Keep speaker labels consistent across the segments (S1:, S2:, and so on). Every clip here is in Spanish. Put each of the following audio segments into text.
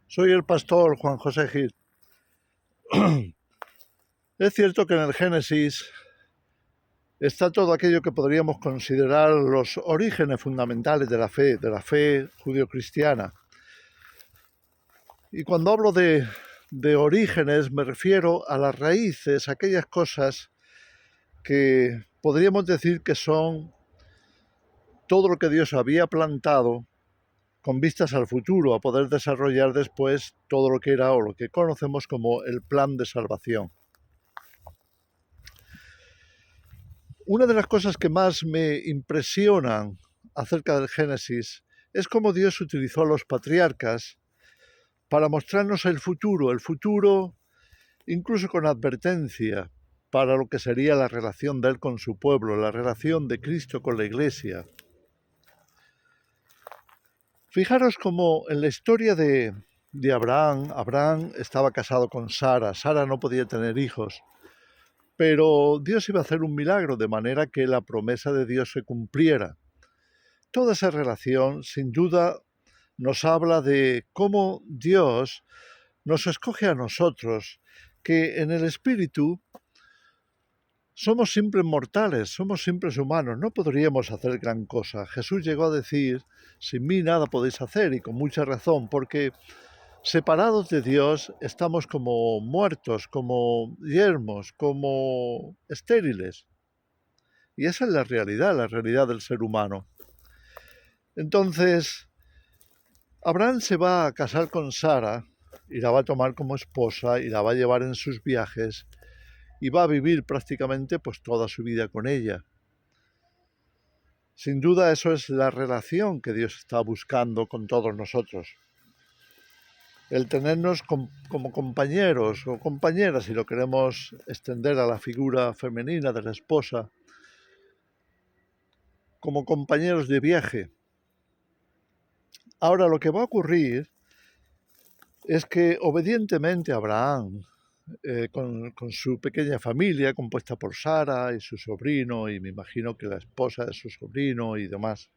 S1: Soy el pastor Juan José Gil. Es cierto que en el Génesis está todo aquello que podríamos considerar los orígenes fundamentales de la fe judio-cristiana. Y cuando hablo de orígenes me refiero a las raíces, aquellas cosas que podríamos decir que son todo lo que Dios había plantado con vistas al futuro, a poder desarrollar después todo lo que era o lo que conocemos como el plan de salvación. Una de las cosas que más me impresionan acerca del Génesis es cómo Dios utilizó a los patriarcas para mostrarnos el futuro incluso con advertencia para lo que sería la relación de Él con su pueblo, la relación de Cristo con la Iglesia. Fijaros cómo en la historia de Abraham estaba casado con Sara no podía tener hijos, pero Dios iba a hacer un milagro de manera que la promesa de Dios se cumpliera. Toda esa relación, sin duda, nos habla de cómo Dios nos escoge a nosotros, que en el espíritu somos simples mortales, somos simples humanos, no podríamos hacer gran cosa. Jesús llegó a decir, sin mí nada podéis hacer, y con mucha razón, porque separados de Dios estamos como muertos, como yermos, como estériles. Y esa es la realidad del ser humano. Entonces, Abraham se va a casar con Sara y la va a tomar como esposa y la va a llevar en sus viajes y va a vivir prácticamente pues toda su vida con ella. Sin duda eso es la relación que Dios está buscando con todos nosotros. El tenernos como compañeros o compañeras, si lo queremos extender a la figura femenina de la esposa, como compañeros de viaje. Ahora lo que va a ocurrir es que obedientemente Abraham, con su pequeña familia compuesta por Sara y su sobrino y me imagino que la esposa de su sobrino y demás,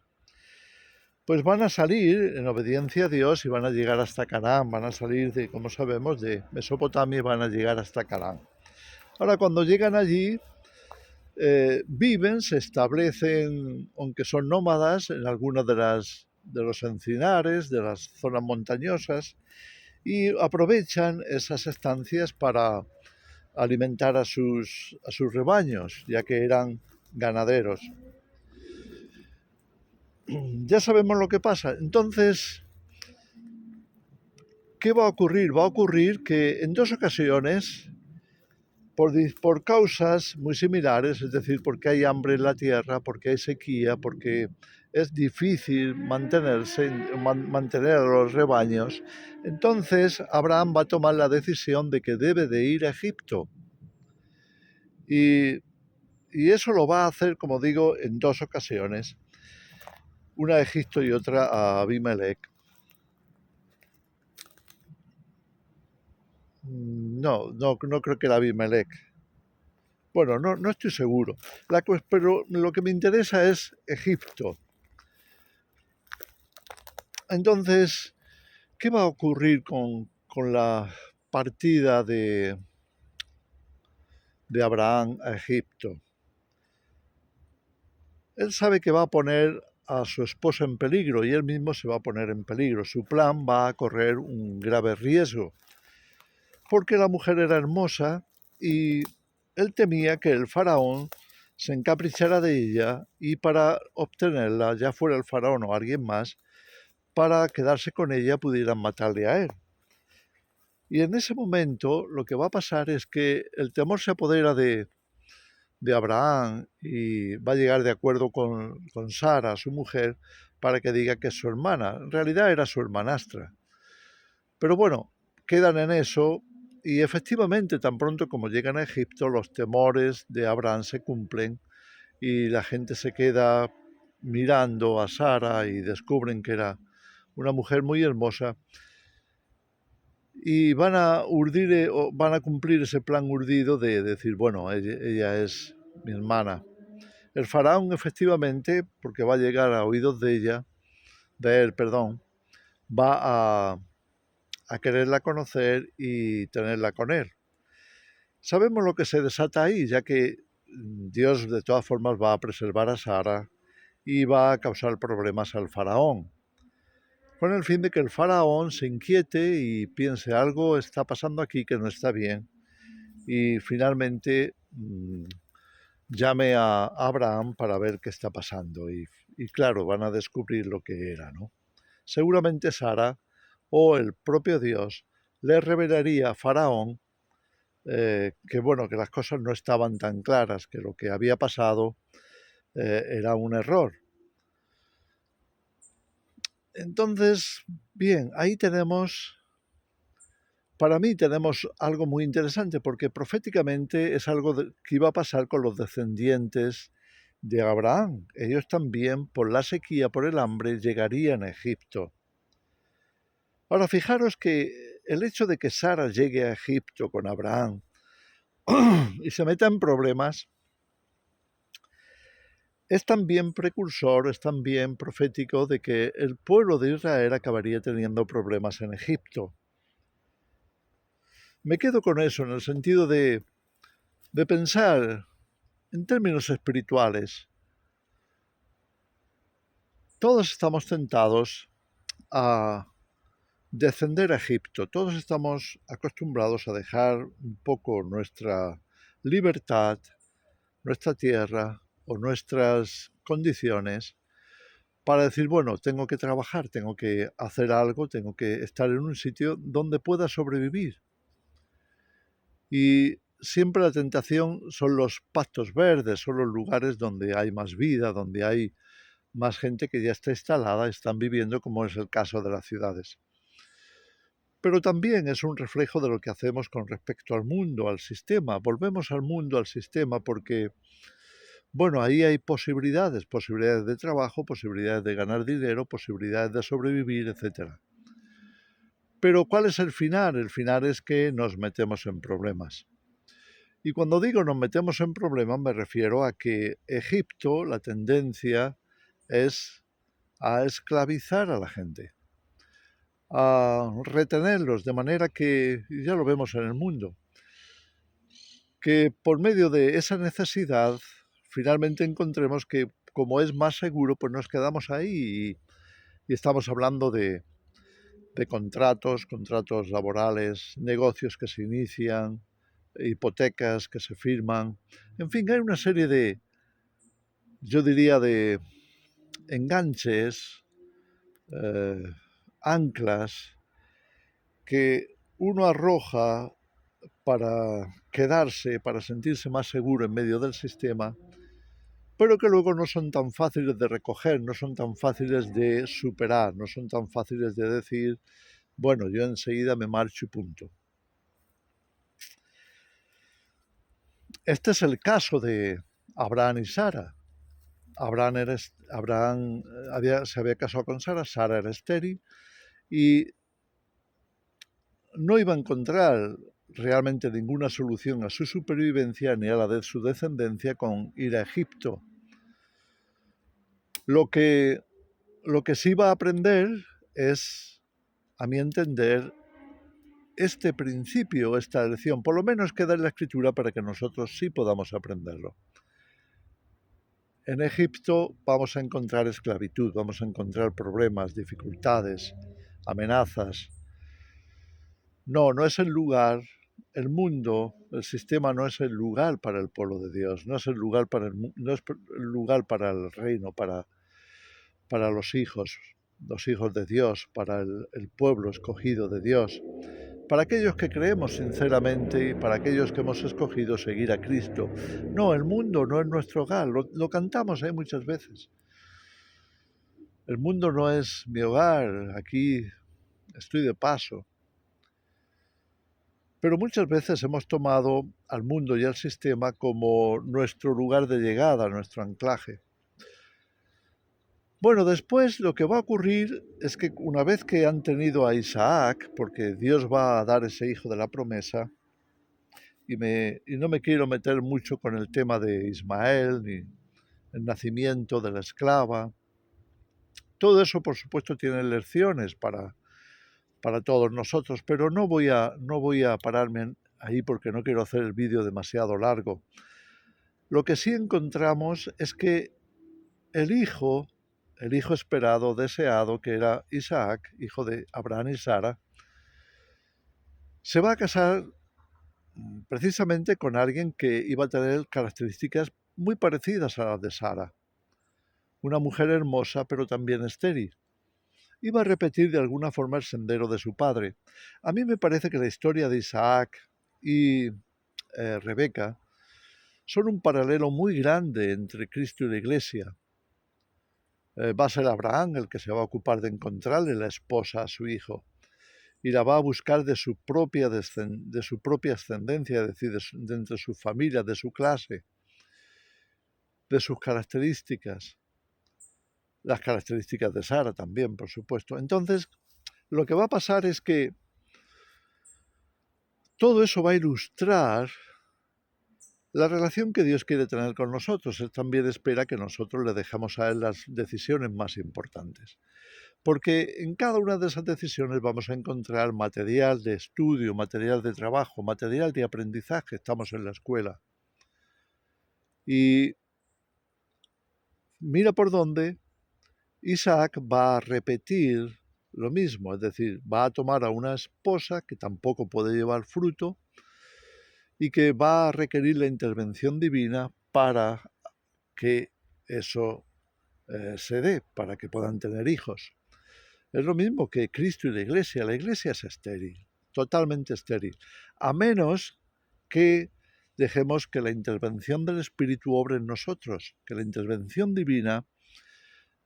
S1: pues van a salir en obediencia a Dios y van a llegar hasta Canaán, van a salir de, como sabemos, de Mesopotamia y van a llegar hasta Canaán. Ahora, cuando llegan allí, viven, se establecen, aunque son nómadas, en algunas de los encinares, de las zonas montañosas, y aprovechan esas estancias para alimentar a sus rebaños, ya que eran ganaderos. Ya sabemos lo que pasa. Entonces, ¿qué va a ocurrir? Va a ocurrir que en dos ocasiones, por causas muy similares, es decir, porque hay hambre en la tierra, porque hay sequía, porque es difícil mantener a los rebaños, entonces Abraham va a tomar la decisión de que debe de ir a Egipto. Y eso lo va a hacer, como digo, en dos ocasiones, una a Egipto y otra a Abimelech. No creo que era Abimelech. Bueno, no estoy seguro. Pero lo que me interesa es Egipto. Entonces, ¿qué va a ocurrir con la partida de Abraham a Egipto? Él sabe que va a poner a su esposa en peligro y él mismo se va a poner en peligro. Su plan va a correr un grave riesgo, porque la mujer era hermosa y él temía que el faraón se encaprichara de ella y para obtenerla, ya fuera el faraón o alguien más, para quedarse con ella pudieran matarle a él. Y en ese momento lo que va a pasar es que el temor se apodera de Abraham y va a llegar de acuerdo con Sara, su mujer, para que diga que es su hermana. En realidad era su hermanastra. Pero bueno, quedan en eso y efectivamente tan pronto como llegan a Egipto los temores de Abraham se cumplen y la gente se queda mirando a Sara y descubren que era una mujer muy hermosa y van a cumplir ese plan urdido de decir, bueno, ella es mi hermana. El faraón efectivamente, porque va a llegar a oídos de él, va a quererla conocer y tenerla con él. Sabemos lo que se desata ahí, ya que Dios de todas formas va a preservar a Sara y va a causar problemas al faraón, con el fin de que el faraón se inquiete y piense algo está pasando aquí que no está bien y finalmente llame a Abraham para ver qué está pasando y claro, van a descubrir lo que era, ¿no? Seguramente Sara o el propio Dios le revelaría a Faraón que bueno, que las cosas no estaban tan claras, que lo que había pasado era un error. Entonces, bien, ahí tenemos, para mí tenemos algo muy interesante, porque proféticamente es algo que iba a pasar con los descendientes de Abraham. Ellos también, por la sequía, por el hambre, llegarían a Egipto. Ahora, fijaros que el hecho de que Sara llegue a Egipto con Abraham y se meta en problemas, es también precursor, es también profético de que el pueblo de Israel acabaría teniendo problemas en Egipto. Me quedo con eso en el sentido de pensar en términos espirituales. Todos estamos tentados a descender a Egipto, todos estamos acostumbrados a dejar un poco nuestra libertad, nuestra tierra o nuestras condiciones para decir, bueno, tengo que trabajar, tengo que hacer algo, tengo que estar en un sitio donde pueda sobrevivir. Y siempre la tentación son los pastos verdes, son los lugares donde hay más vida, donde hay más gente que ya está instalada, están viviendo, como es el caso de las ciudades. Pero también es un reflejo de lo que hacemos con respecto al mundo, al sistema. Volvemos al mundo, al sistema, porque, bueno, ahí hay posibilidades, posibilidades de trabajo, posibilidades de ganar dinero, posibilidades de sobrevivir, etc. Pero ¿cuál es el final? El final es que nos metemos en problemas. Y cuando digo nos metemos en problemas me refiero a que Egipto, la tendencia es a esclavizar a la gente, a retenerlos de manera que, y ya lo vemos en el mundo, que por medio de esa necesidad finalmente encontremos que como es más seguro, pues nos quedamos ahí y estamos hablando de contratos laborales, negocios que se inician, hipotecas que se firman, en fin, hay una serie de, yo diría, de enganches, eh, anclas que uno arroja para quedarse, para sentirse más seguro en medio del sistema, pero que luego no son tan fáciles de recoger, no son tan fáciles de superar, no son tan fáciles de decir, bueno, yo enseguida me marcho y punto. Este es el caso de Abraham y Sara. Abraham se había casado con Sara, Sara era estéril y no iba a encontrar realmente ninguna solución a su supervivencia ni a la de su descendencia con ir a Egipto. Lo que sí va a aprender es, a mi entender, este principio, esta lección, por lo menos queda en la escritura para que nosotros sí podamos aprenderlo. En Egipto vamos a encontrar esclavitud, vamos a encontrar problemas, dificultades, amenazas. No, no es el lugar, el mundo, el sistema no es el lugar para el pueblo de Dios, no es el lugar para no es el lugar para el reino, para los hijos de Dios, para el pueblo escogido de Dios, para aquellos que creemos sinceramente y para aquellos que hemos escogido seguir a Cristo. No, el mundo no es nuestro hogar, lo cantamos muchas veces. El mundo no es mi hogar, aquí estoy de paso. Pero muchas veces hemos tomado al mundo y al sistema como nuestro lugar de llegada, nuestro anclaje. Bueno, después lo que va a ocurrir es que una vez que han tenido a Isaac, porque Dios va a dar ese hijo de la promesa, y no me quiero meter mucho con el tema de Ismael, ni el nacimiento de la esclava, todo eso por supuesto tiene lecciones para todos nosotros, pero no voy a pararme ahí porque no quiero hacer el vídeo demasiado largo. Lo que sí encontramos es que el hijo esperado, deseado, que era Isaac, hijo de Abraham y Sara, se va a casar precisamente con alguien que iba a tener características muy parecidas a las de Sara. Una mujer hermosa, pero también estéril. Iba a repetir de alguna forma el sendero de su padre. A mí me parece que la historia de Isaac y Rebeca son un paralelo muy grande entre Cristo y la Iglesia. Va a ser Abraham el que se va a ocupar de encontrarle la esposa a su hijo y la va a buscar de su propia ascendencia, es decir, de entre su familia, de su clase, de sus características, las características de Sara también, por supuesto. Entonces, lo que va a pasar es que todo eso va a ilustrar la relación que Dios quiere tener con nosotros. Él también espera que nosotros le dejemos a Él las decisiones más importantes. Porque en cada una de esas decisiones vamos a encontrar material de estudio, material de trabajo, material de aprendizaje. Estamos en la escuela. Y mira por dónde Isaac va a repetir lo mismo, es decir, va a tomar a una esposa que tampoco puede llevar fruto y que va a requerir la intervención divina para que eso se dé, para que puedan tener hijos. Es lo mismo que Cristo y la Iglesia. La Iglesia es estéril, totalmente estéril, a menos que dejemos que la intervención del Espíritu obre en nosotros, que la intervención divina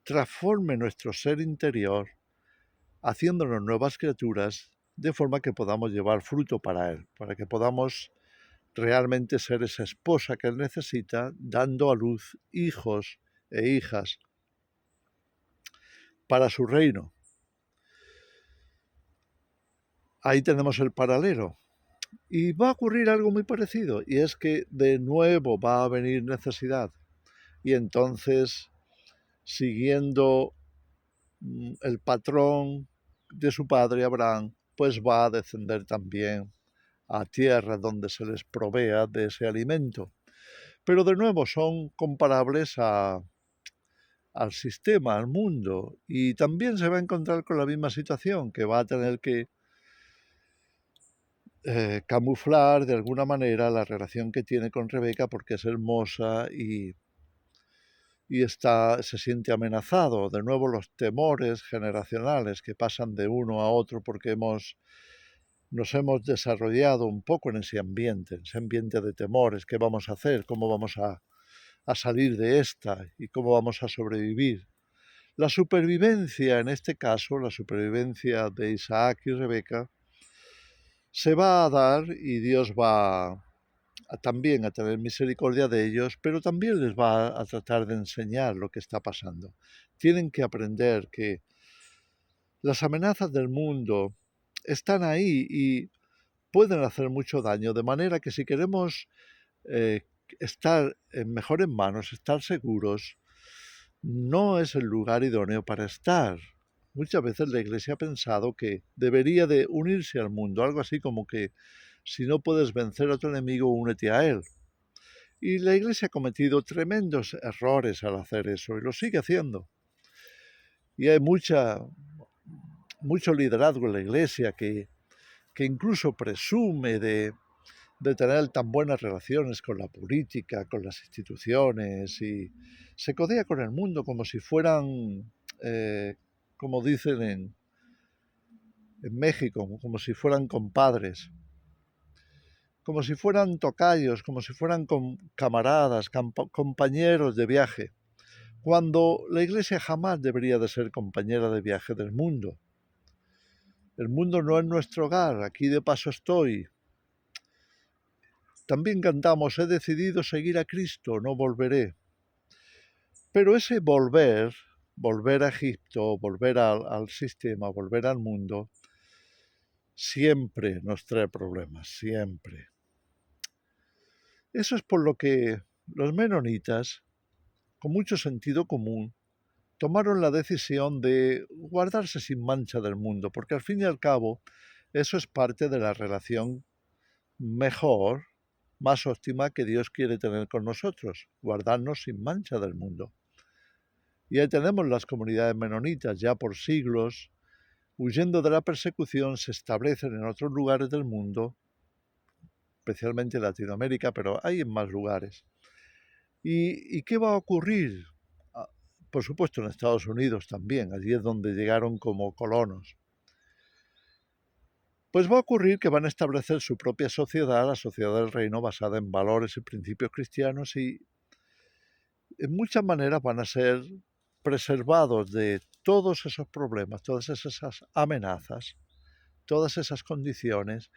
S1: transforme nuestro ser interior, haciéndonos nuevas criaturas, de forma que podamos llevar fruto para Él, para que podamos realmente ser esa esposa que Él necesita, dando a luz hijos e hijas para su reino. Ahí tenemos el paralelo. Y va a ocurrir algo muy parecido, y es que de nuevo va a venir necesidad. Y entonces, siguiendo el patrón de su padre Abraham, pues va a descender también a tierra donde se les provea de ese alimento. Pero de nuevo son comparables al sistema, al mundo, y también se va a encontrar con la misma situación, que va a tener que camuflar de alguna manera la relación que tiene con Rebeca porque es hermosa y se siente amenazado. De nuevo los temores generacionales que pasan de uno a otro porque nos hemos desarrollado un poco en ese ambiente de temores. ¿Qué vamos a hacer? ¿Cómo vamos a salir de esta? ¿Y cómo vamos a sobrevivir? La supervivencia, en este caso, la supervivencia de Isaac y Rebeca, se va a dar y Dios va también a tener misericordia de ellos, pero también les va a tratar de enseñar lo que está pasando. Tienen que aprender que las amenazas del mundo están ahí y pueden hacer mucho daño, de manera que si queremos estar en mejores manos, estar seguros, no es el lugar idóneo para estar. Muchas veces la Iglesia ha pensado que debería de unirse al mundo, algo así como que si no puedes vencer a tu enemigo, únete a él. Y la Iglesia ha cometido tremendos errores al hacer eso y lo sigue haciendo. Y hay mucho liderazgo en la Iglesia que incluso presume de tener tan buenas relaciones con la política, con las instituciones y se codea con el mundo como si fueran, como dicen en México, como si fueran compadres, como si fueran tocayos, como si fueran camaradas, compañeros de viaje, cuando la Iglesia jamás debería de ser compañera de viaje del mundo. El mundo no es nuestro hogar, aquí de paso estoy. También cantamos, he decidido seguir a Cristo, no volveré. Pero ese volver a Egipto, volver al sistema, volver al mundo, siempre nos trae problemas, siempre. Eso es por lo que los menonitas, con mucho sentido común, tomaron la decisión de guardarse sin mancha del mundo, porque al fin y al cabo eso es parte de la relación mejor, más óptima que Dios quiere tener con nosotros, guardarnos sin mancha del mundo. Y ahí tenemos las comunidades menonitas, ya por siglos, huyendo de la persecución, se establecen en otros lugares del mundo, especialmente en Latinoamérica, pero hay en más lugares. ¿Y qué va a ocurrir? Por supuesto en Estados Unidos también, allí es donde llegaron como colonos. Pues va a ocurrir que van a establecer su propia sociedad, la sociedad del reino, basada en valores y principios cristianos, y en muchas maneras van a ser preservados de todos esos problemas, todas esas amenazas, todas esas condiciones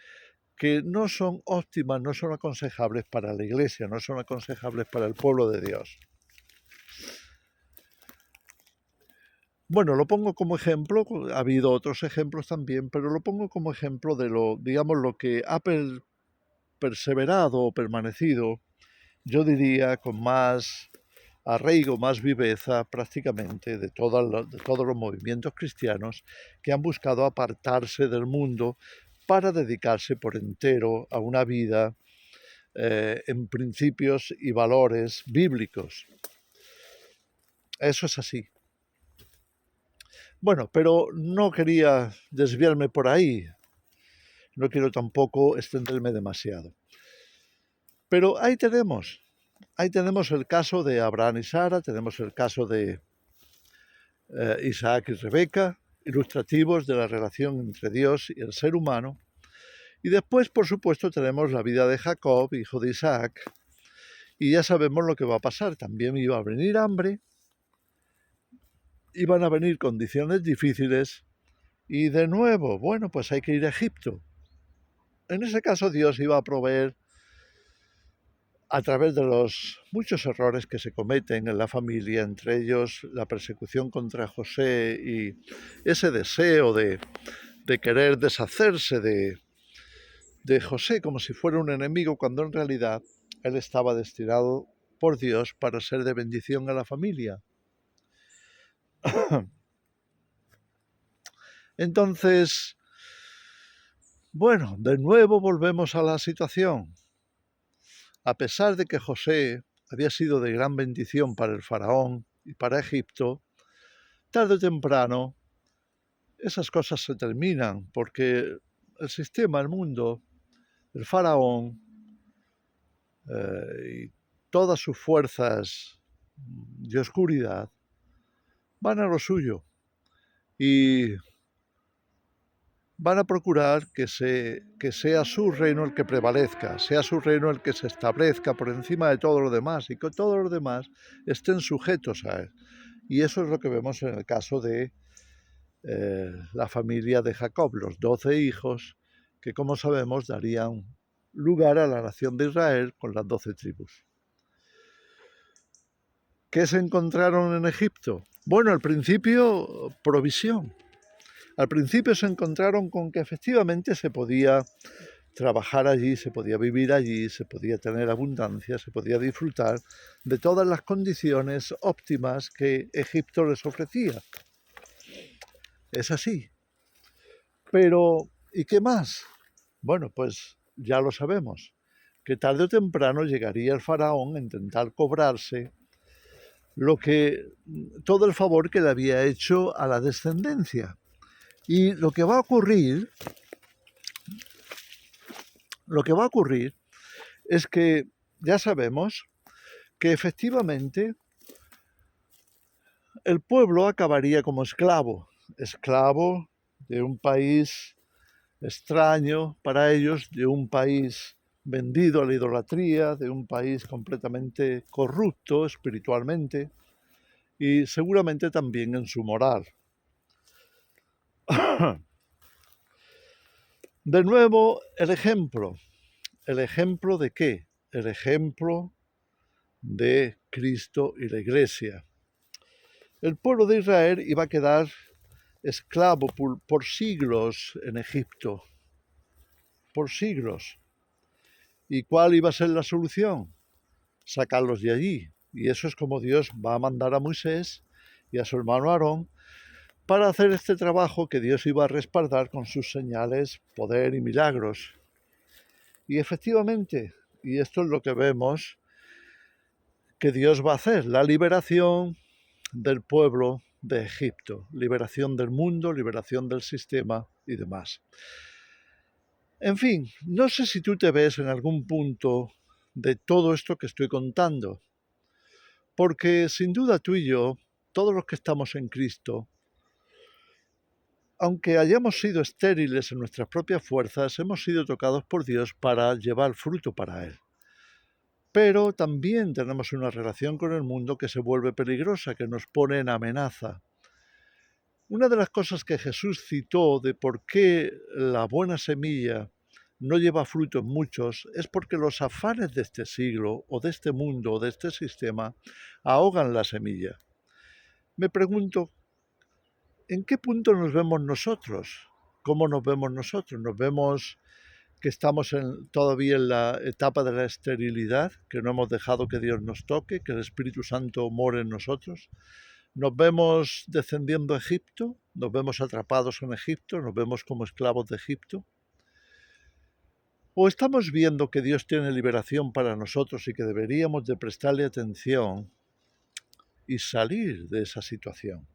S1: que no son óptimas, no son aconsejables para la Iglesia, no son aconsejables para el pueblo de Dios. Bueno, lo pongo como ejemplo, ha habido otros ejemplos también, pero lo pongo como ejemplo de lo que ha perseverado o permanecido, yo diría, con más arraigo, más viveza prácticamente de todos los movimientos cristianos que han buscado apartarse del mundo para dedicarse por entero a una vida en principios y valores bíblicos. Eso es así. Bueno, pero no quería desviarme por ahí, no quiero tampoco extenderme demasiado. Pero ahí tenemos el caso de Abraham y Sara, tenemos el caso de Isaac y Rebeca, ilustrativos de la relación entre Dios y el ser humano. Y después, por supuesto, tenemos la vida de Jacob, hijo de Isaac, y ya sabemos lo que va a pasar. También iba a venir hambre, iban a venir condiciones difíciles, y de nuevo, bueno, pues hay que ir a Egipto. En ese caso Dios iba a proveer a través de los muchos errores que se cometen en la familia, entre ellos la persecución contra José y ese deseo de querer deshacerse de José como si fuera un enemigo, cuando en realidad él estaba destinado por Dios para ser de bendición a la familia. Entonces, bueno, de nuevo volvemos a la situación. A pesar de que José había sido de gran bendición para el faraón y para Egipto, tarde o temprano esas cosas se terminan, porque el sistema, el mundo, el faraón y todas sus fuerzas de oscuridad van a lo suyo y van a procurar que sea su reino el que prevalezca, sea su reino el que se establezca por encima de todo lo demás y que todos los demás estén sujetos a él. Y eso es lo que vemos en el caso de la familia de Jacob, los 12 hijos que, como sabemos, darían lugar a la nación de Israel con las 12 tribus. ¿Qué se encontraron en Egipto? Bueno, al principio, provisión. Al principio se encontraron con que efectivamente se podía trabajar allí, se podía vivir allí, se podía tener abundancia, se podía disfrutar de todas las condiciones óptimas que Egipto les ofrecía. Es así. Pero, ¿y qué más? Bueno, pues ya lo sabemos, que tarde o temprano llegaría el faraón a intentar cobrarse todo el favor que le había hecho a la descendencia. Y lo que va a ocurrir es que ya sabemos que efectivamente el pueblo acabaría como esclavo de un país extraño para ellos, de un país vendido a la idolatría, de un país completamente corrupto espiritualmente y seguramente también en su moral. De nuevo, el ejemplo. ¿El ejemplo de qué? El ejemplo de Cristo y la Iglesia. El pueblo de Israel iba a quedar esclavo por siglos en Egipto. Por siglos. ¿Y cuál iba a ser la solución? Sacarlos de allí. Y eso es como Dios va a mandar a Moisés y a su hermano Aarón para hacer este trabajo que Dios iba a respaldar con sus señales, poder y milagros. Y efectivamente, y esto es lo que vemos que Dios va a hacer, la liberación del pueblo de Egipto, liberación del mundo, liberación del sistema y demás. En fin, no sé si tú te ves en algún punto de todo esto que estoy contando, porque sin duda tú y yo, todos los que estamos en Cristo, aunque hayamos sido estériles en nuestras propias fuerzas, hemos sido tocados por Dios para llevar fruto para Él. Pero también tenemos una relación con el mundo que se vuelve peligrosa, que nos pone en amenaza. Una de las cosas que Jesús citó de por qué la buena semilla no lleva frutos muchos es porque los afanes de este siglo o de este mundo o de este sistema ahogan la semilla. Me pregunto, ¿en qué punto nos vemos nosotros? ¿Cómo nos vemos nosotros? ¿Nos vemos que estamos todavía en la etapa de la esterilidad, que no hemos dejado que Dios nos toque, que el Espíritu Santo more en nosotros? ¿Nos vemos descendiendo a Egipto? ¿Nos vemos atrapados en Egipto? ¿Nos vemos como esclavos de Egipto? ¿O estamos viendo que Dios tiene liberación para nosotros y que deberíamos de prestarle atención y salir de esa situación?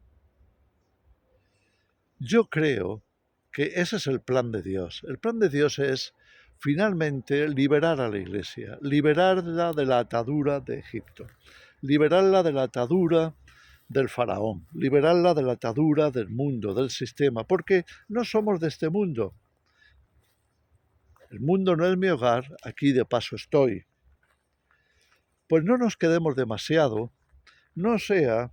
S1: Yo creo que ese es el plan de Dios. El plan de Dios es finalmente liberar a la Iglesia, liberarla de la atadura de Egipto, liberarla de la atadura del faraón, liberarla de la atadura del mundo, del sistema, porque no somos de este mundo. El mundo no es mi hogar, aquí de paso estoy. Pues no nos quedemos demasiado, no sea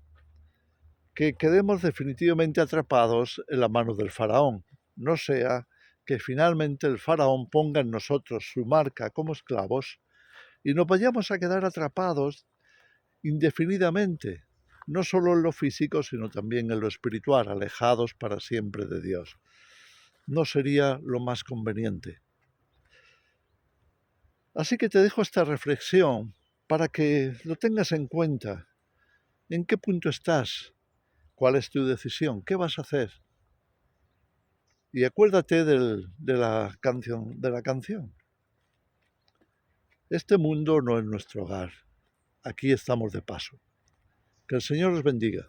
S1: que quedemos definitivamente atrapados en la mano del faraón, no sea que finalmente el faraón ponga en nosotros su marca como esclavos y nos vayamos a quedar atrapados indefinidamente, no solo en lo físico, sino también en lo espiritual, alejados para siempre de Dios. No sería lo más conveniente. Así que te dejo esta reflexión para que lo tengas en cuenta. ¿En qué punto estás? ¿Cuál es tu decisión? ¿Qué vas a hacer? Y acuérdate de la canción. Este mundo no es nuestro hogar. Aquí estamos de paso. Que el Señor os bendiga.